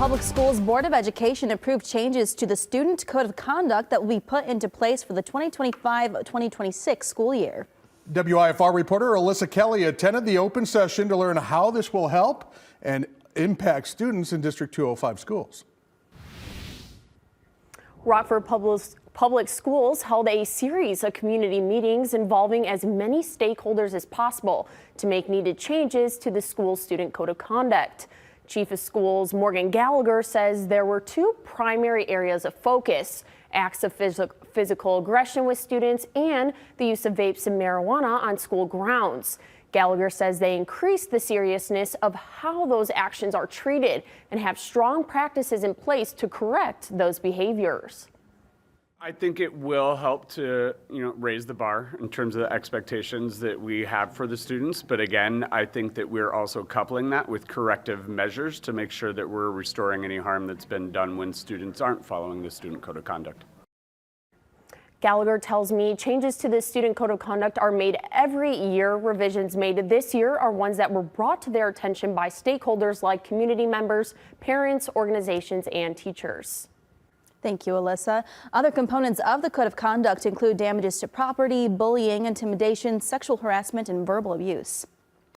Public Schools Board of Education approved changes to the Student Code of Conduct that will be put into place for the 2025-2026 school year. WIFR reporter Alyssa Kelly attended the open session to learn how this will help and impact students in District 205 schools. Rockford Public Schools held a series of community meetings involving as many stakeholders as possible to make needed changes to the school Student Code of Conduct. Chief of Schools Morgan Gallagher says there were two primary areas of focus: acts of physical aggression with students and the use of vapes and marijuana on school grounds. Gallagher says they increased the seriousness of how those actions are treated and have strong practices in place to correct those behaviors. I think it will help to, raise the bar in terms of the expectations that we have for the students. But again, I think that we're also coupling that with corrective measures to make sure that we're restoring any harm that's been done when students aren't following the Student Code of Conduct. Gallagher tells me changes to the Student Code of Conduct are made every year. Revisions made this year are ones that were brought to their attention by stakeholders like community members, parents, organizations, and teachers. Thank you, Alyssa. Other components of the Code of Conduct include damages to property, bullying, intimidation, sexual harassment, and verbal abuse.